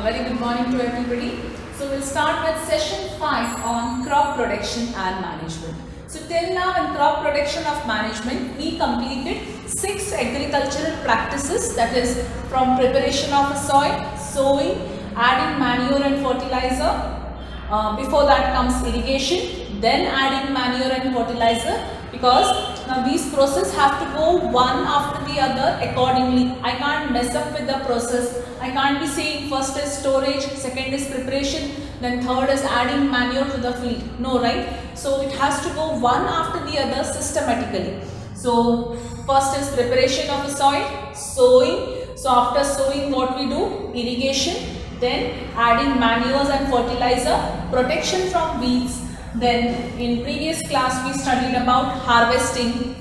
very good morning to everybody. So we'll start with session 5 on crop protection and management. So till now in crop protection of management, we completed 6 agricultural practices, that is from preparation of a soil, sowing, adding manure and fertilizer. Before that comes irrigation, then adding manure and fertilizer, because now these processes have to go one after the other accordingly. I can't mess up with the process. I can't be saying first is storage, second is preparation, then third is adding manure to the field. No, right? So it has to go one after the other systematically. So first is preparation of the soil, sowing. So after sowing, what we do? Irrigation. Then adding manures and fertilizer, protection from weeds. Then in previous class we studied about harvesting,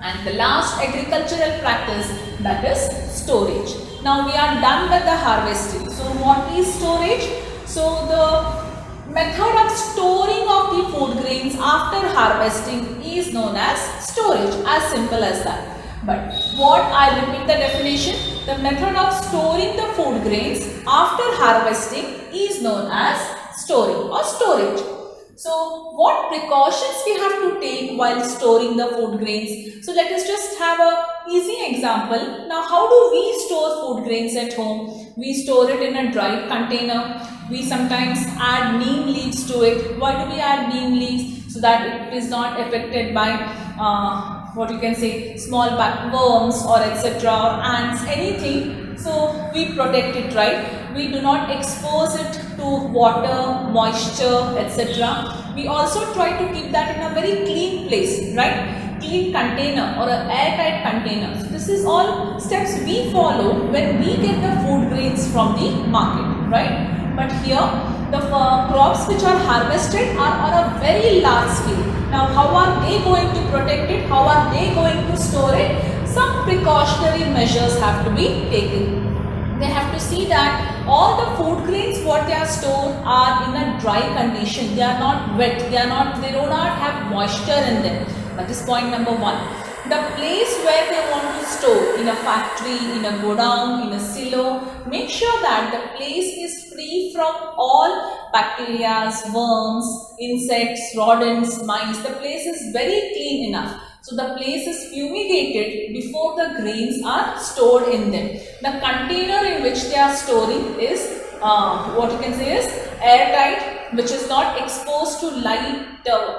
and the last agricultural practice, that is storage. Now we are done with the harvesting. So what is storage? So the method of storing of the food grains after harvesting is known as storage, as simple as that. But what, I repeat the definition, the method of storing the food grains after harvesting is known as storing or storage. So what precautions we have to take while storing the food grains? So let us just have a easy example. Now how do we store food grains at home? We store it in a dried container. We sometimes add neem leaves to it. Why do we add neem leaves? So that it is not affected by what you can say, small worms or etc. or ants, anything. So we protect it, right? We do not expose it to water, moisture, etc. We also try to keep that in a very clean place, right? Clean container or an airtight container. So this is all steps we follow when we get the food grains from the market, right? But here the crops which are harvested are on a very large scale. Now how are they going to protect it? How are they going to store it? Some precautionary measures have to be taken. They have to see that all the food grains what they are stored are in a dry condition. They are not wet. They do not have moisture in them. That is point number 1. The place where they want to store, in a factory, in a godown, in a silo, make sure that the place is free from all bacteria, worms, insects, rodents, mice. The place is very clean enough. So the place is fumigated before the grains are stored in them. The container in which they are storing is what you can say is airtight, which is not exposed to light,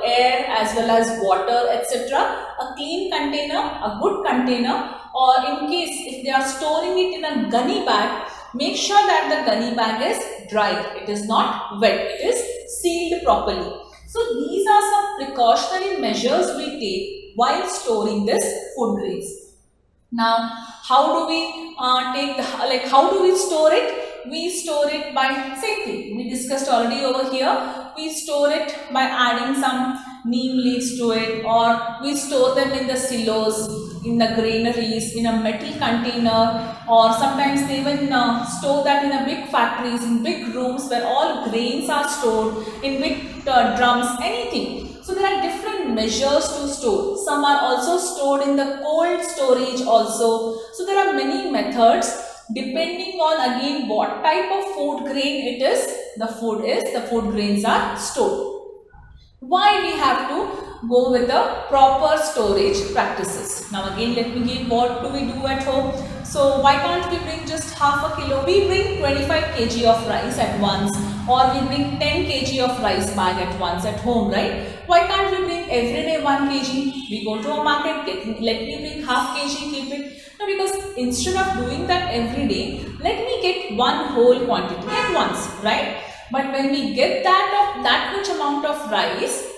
air as well as water, etc. A clean container, a good container, or in case if they are storing it in a gunny bag, make sure that the gunny bag is dry. It is not wet. It is sealed properly. So these are some precautionary measures we take while storing this food grains. Now, how do we how do we store it? We store it by, same thing we discussed already over here. We store it by adding some neem leaves to it, or we store them in the silos, in the granaries, in a metal container, or sometimes they even store that in a big factories, in big rooms where all grains are stored, in big drums, anything. So there are different measures to store. Some are also stored in the cold storage also. So there are many methods depending on again what type of food grain it is. The food grains are stored. Why we have to go with the proper storage practices? Now again let me give what do we do at home. So why can't we bring just half a kilo? We bring 25 kg of rice at once, or we bring 10 kg of rice bag at once at home, right? Why can't we bring every day 1 kg? We go to a market, let me bring half kg, keep it. No, because instead of doing that every day, let me get one whole quantity at once, right? But when we get that much amount of rice,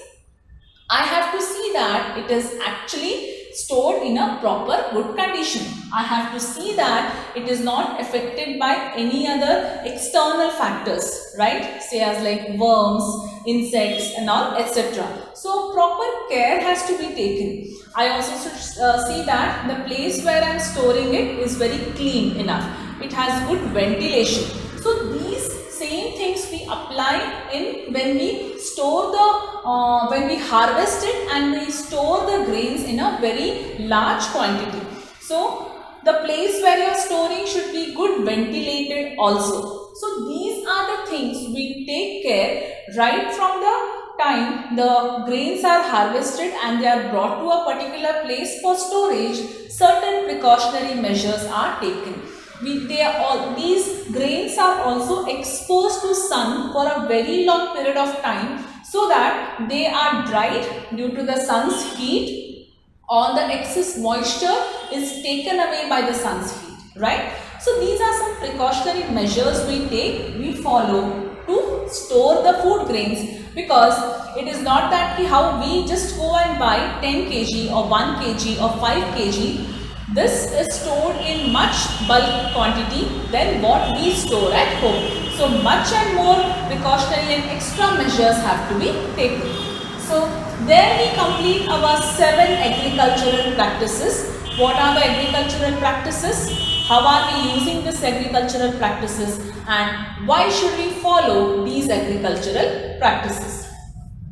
I have to see that it is actually stored in a proper good condition. I have to see that it is not affected by any other external factors, right? Say as like worms, insects and all, etc. So proper care has to be taken. I also should see that the place where I am storing it is very clean enough. It has good ventilation. So these same things we apply in when we store when we harvest it and we store the grains in a very large quantity. So the place where you are storing should be good ventilated also. So these are the things we take care right from the time the grains are harvested and they are brought to a particular place for storage. Certain precautionary measures are taken. These grains are also exposed to sun for a very long period of time so that they are dried due to the sun's heat. All the excess moisture is taken away by the sun's heat, right? So these are some precautionary measures we follow to store the food grains, because it is not that how we just go and buy 10 kg or 1 kg or 5 kg. This is stored in much bulk quantity than what we store at home. So much and more precautionary and extra measures have to be taken. So there we complete our 7 agricultural practices. What are the agricultural practices? How are we using these agricultural practices, and why should we follow these agricultural practices?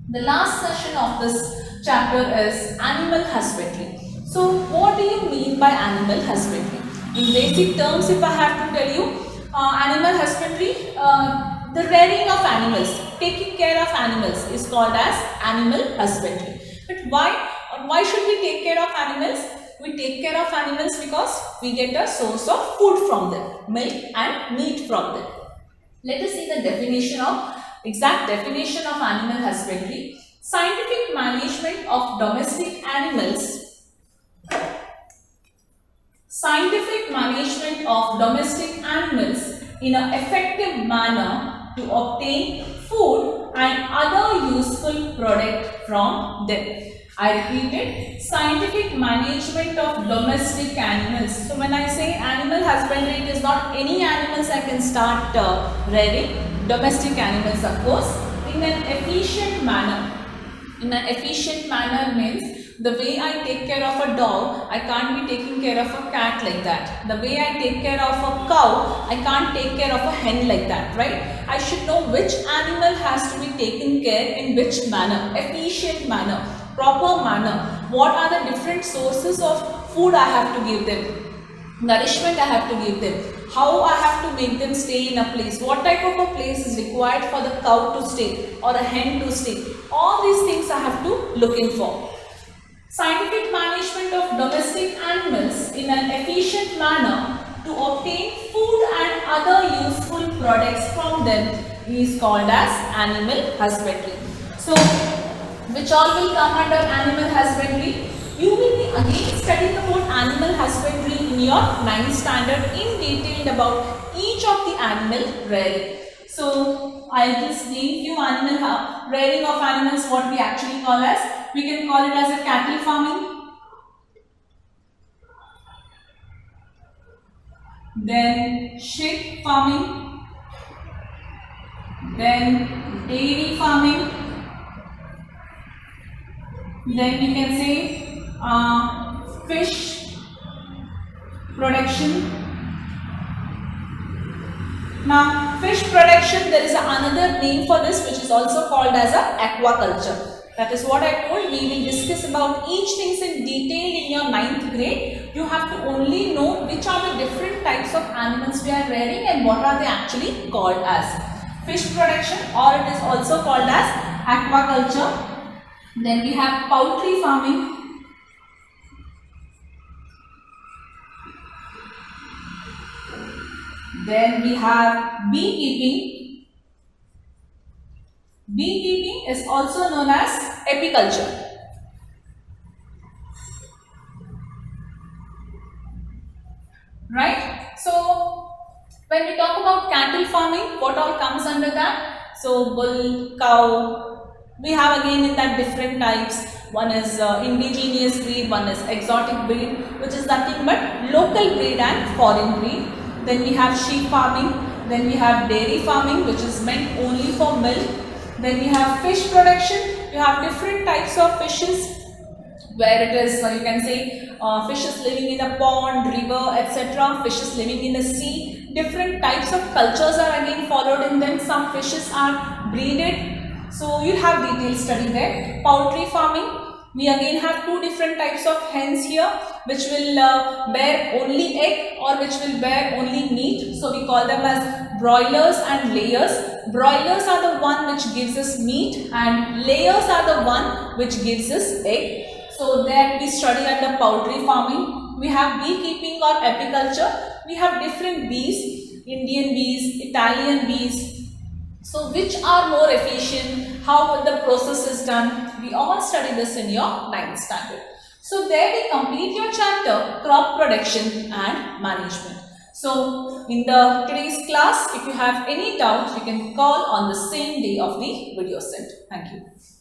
The last session of this chapter is animal husbandry. So what do you mean by animal husbandry? In basic terms, if I have to tell you, animal husbandry, the rearing of animals, taking care of animals is called as animal husbandry. But why should we take care of animals? We take care of animals because we get a source of food from them, milk and meat from them. Let us see the exact definition of animal husbandry. Scientific management of domestic animals. Scientific management of domestic animals in an effective manner to obtain food and other useful product from them. I repeat it, scientific management of domestic animals. So when I say animal husbandry, it is not any animals I can start rearing. Domestic animals, of course, in an efficient manner. In an efficient manner means the way I take care of a dog, I can't be taking care of a cat like that. The way I take care of a cow, I can't take care of a hen like that, right? I should know which animal has to be taken care in which manner, efficient manner, proper manner. What are the different sources of food I have to give them? Nourishment I have to give them. How I have to make them stay in a place. What type of a place is required for the cow to stay or a hen to stay. All these things I have to look in for. Scientific management of domestic animals in an efficient manner to obtain food and other useful products from them is called as animal husbandry. So, which all will come under animal husbandry? You will be again studying about animal husbandry in your 9th standard in detail about each of the animal rearing. So, I will just name few animal rearing of animals, what we actually call as. We can call it as a cattle farming, then sheep farming, then dairy farming, then we can say fish production. Now, fish production, there is another name for this which is also called as aquaculture. That is what I told. We will discuss about each things in detail in your 9th grade. You have to only know which are the different types of animals we are rearing and what are they actually called as. Fish production, or it is also called as aquaculture. Then we have poultry farming. Then we have beekeeping. Beekeeping is also known as apiculture. Right? So, when we talk about cattle farming, what all comes under that? So, bull, cow, we have again in that different types. One is indigenous breed, one is exotic breed, which is nothing but local breed and foreign breed. Then we have sheep farming, then we have dairy farming, which is meant only for milk. Then we have fish production. You have different types of fishes, where it is, you can say, fishes living in a pond, river, etc. Fishes living in the sea. Different types of cultures are again followed in them. Some fishes are breeded. So you have detailed study there. Poultry farming. We again have two different types of hens here, which will bear only egg or which will bear only meat. So we call them as broilers and layers. Broilers are the one which gives us meat and layers are the one which gives us egg. So then we study under poultry farming. We have beekeeping or apiculture. We have different bees, Indian bees, Italian bees. So which are more efficient, how the process is done. We all study this in your 9th standard. So there we complete your chapter crop production and management. So in the today's class, if you have any doubts, you can call on the same day of the video sent. Thank you.